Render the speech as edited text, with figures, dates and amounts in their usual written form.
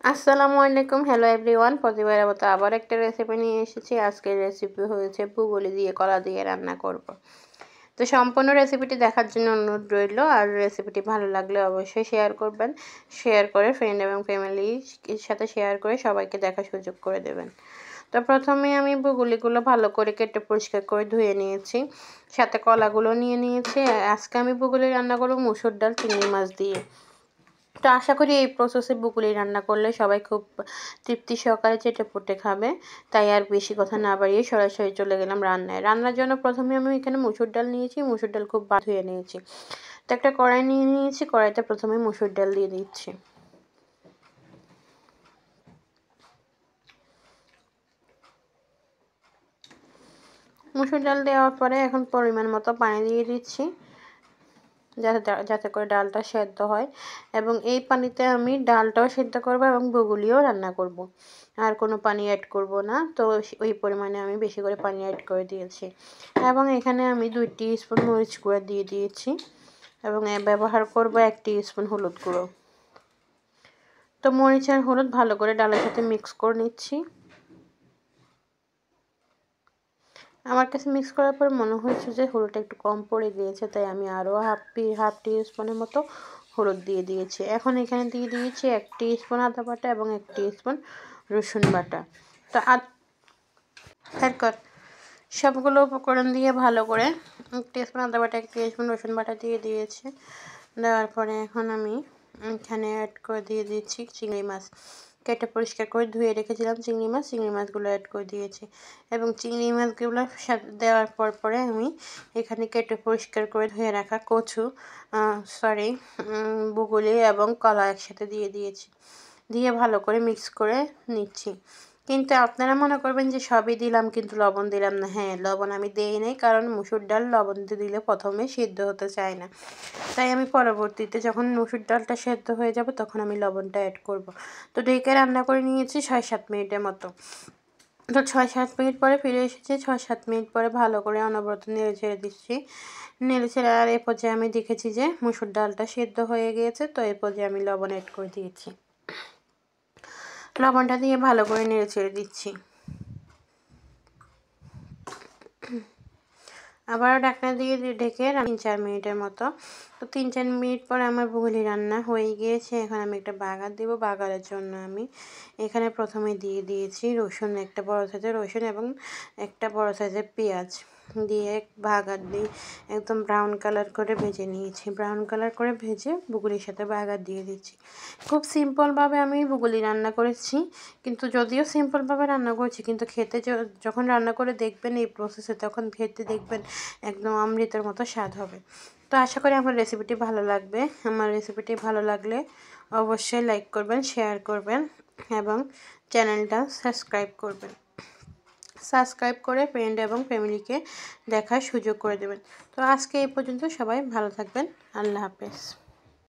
আসসালামু আলাইকুম, hello everyone. প্রতিবারের মতো আবার একটা রেসিপি নিয়ে এসেছি। আজকের রেসিপি হয়েছে পুগুলি দিয়ে কলা দিয়ে রান্না করব। তো সম্পূর্ণ রেসিপিটি দেখার জন্য অনুরোধ রইল। আর রেসিপিটি ভালো লাগলে অবশ্যই শেয়ার করবেন। শেয়ার করে ফ্রেন্ড এবং ফ্যামিলির সাথে শেয়ার করে সবাইকে দেখার সুযোগ করে দেবেন। তো প্রথমে আমি বুগুলিগুলো ভালো করে কেটে পরিষ্কার করে ধুয়ে নিয়েছি, সাথে কলাগুলো নিয়ে নিয়েছি। আজকে আমি বুগুলি রান্না করব মুসুর ডাল চিংড়ি মাছ দিয়ে। তো আশা করি এই প্রসেসে বুকুলি রান্না করলে সবাই খুব তৃপ্তি সহকারে চেটেপুটে খাবে। তাই আর বেশি কথা না বাড়িয়ে সরাসরি চলে গেলাম রান্নায়। রান্নার জন্য প্রথমে আমি এখানে মুসুর ডাল নিয়েছি। মুসুর ডাল খুব ধুয়ে নিয়েছি। তো একটা কড়াই নিয়ে নিয়েছি। কড়াইতে প্রথমে মুসুর ডাল দিয়ে দিচ্ছি। মুসুর ডাল দেওয়ার পরে এখন পরিমাণ মতো পানি দিয়ে দিচ্ছি, যাতে করে ডালটা সেদ্ধ হয়। এবং এই পানিতে আমি ডালটাও সেদ্ধ করব এবং বুগুলিও রান্না করব। আর কোনো পানি অ্যাড করব না। তো ওই পরিমাণে আমি বেশি করে পানি অ্যাড করে দিয়েছি। এবং এখানে আমি 2 টিস্পুন মরিচ গুঁড়া দিয়ে দিয়েছি এবং ব্যবহার করব 1 টিস্পুন হলুদ গুঁড়ো। তো মরিচ আর হলুদ ভালো করে ডালের সাথে মিক্স করে নিচ্ছি। আমার কাছে মিক্স করার পর মনে হয়েছে যে হলুদটা একটু কম পড়ে গিয়েছে, তাই আমি আরও হাফ টিস্পুনের মতো হলুদ দিয়ে দিয়েছি। এখন এখানে দিয়ে দিয়েছি 1 টিস্পুন আদা বাটা এবং 1 টিস্পুন রসুন বাটা। তো এরপর সবগুলো উপকরণ দিয়ে ভালো করে 1 টিস্পুন আদা বাটা 1 টিস্পুন রসুন বাটা দিয়ে দিয়েছি। দেওয়ার পরে এখন আমি এখানে অ্যাড করে দিয়ে দিচ্ছি চিংড়ি মাছ। কেটে পরিষ্কার করে ধুয়ে রেখেছিলাম চিংড়ি মাছগুলো অ্যাড করে দিয়েছি। এবং চিংড়ি মাছগুলো দেওয়ার পরে আমি এখানে কেটে পরিষ্কার করে ধুয়ে রাখা বুগুলি এবং কলা একসাথে দিয়ে দিয়েছি। দিয়ে ভালো করে মিক্স করে নিচ্ছি। কিন্তু আপনারা মনে করবেন যে সবই দিলাম কিন্তু লবণ দিলাম না। হ্যাঁ, লবণ আমি দেই নাই, কারণ মুসুর ডাল লবণ দিলে প্রথমে সিদ্ধ হতে চায় না। তাই আমি পরবর্তীতে যখন মুসুর ডালটা সেদ্ধ হয়ে যাবে তখন আমি লবণটা অ্যাড করব। তো ঢেকে রান্না করে নিয়েছি 6-7 মিনিটের মতো। তো 6-7 মিনিট পরে ফিরে এসেছি। 6-7 মিনিট পরে ভালো করে অনবরত নেড়ে ছেড়ে দিচ্ছি। নেড়ে ছেড়ে আর এ পর্যায়ে আমি দেখেছি যে মুসুর ডালটা সেদ্ধ হয়ে গিয়েছে। তো এ পর্যায়ে আমি লবণ অ্যাড করে দিয়েছি। লবণটা দিয়ে ভালো করে নেড়ে ছেড়ে দিচ্ছি। আবারও ঢাকনা দিয়ে ঢেকে 3-4 মিনিটের মতো। তো 3-4 মিনিট পরে আমার বুগুলি রান্না হয়ে গিয়েছে। এখন আমি একটা বাগার দেব। বাগারের জন্য আমি এখানে প্রথমে দিয়ে দিয়েছি রসুন, একটা বড় সাইজের রসুন এবং একটা বড় সাইজের পেঁয়াজ দিয়ে বাগার দিয়ে একদম ব্রাউন কালার করে ভেজে নিয়েছি। ব্রাউন কালার করে ভেজে বুগুলির সাথে বাগার দিয়ে দিচ্ছি। খুব সিম্পলভাবে আমি বুগুলি রান্না করেছি, কিন্তু যদিও সিম্পলভাবে রান্না করেছি কিন্তু খেতে যখন রান্না করে দেখবেন এই প্রসেসে, তখন খেতে দেখবেন একদম অমৃতের মতো স্বাদ হবে। তো আশা করি আমার রেসিপিটি ভালো লাগবে। আমার রেসিপিটি ভালো লাগলে অবশ্যই লাইক করবেন, শেয়ার করবেন এবং চ্যানেলটা সাবস্ক্রাইব করবেন। সাবস্ক্রাইব করে ফ্রেন্ড এবং ফ্যামিলিকে দেখার সুযোগ করে দেবেন। তো আজকে এই পর্যন্ত, সবাই ভালো থাকবেন। আল্লাহ হাফেজ।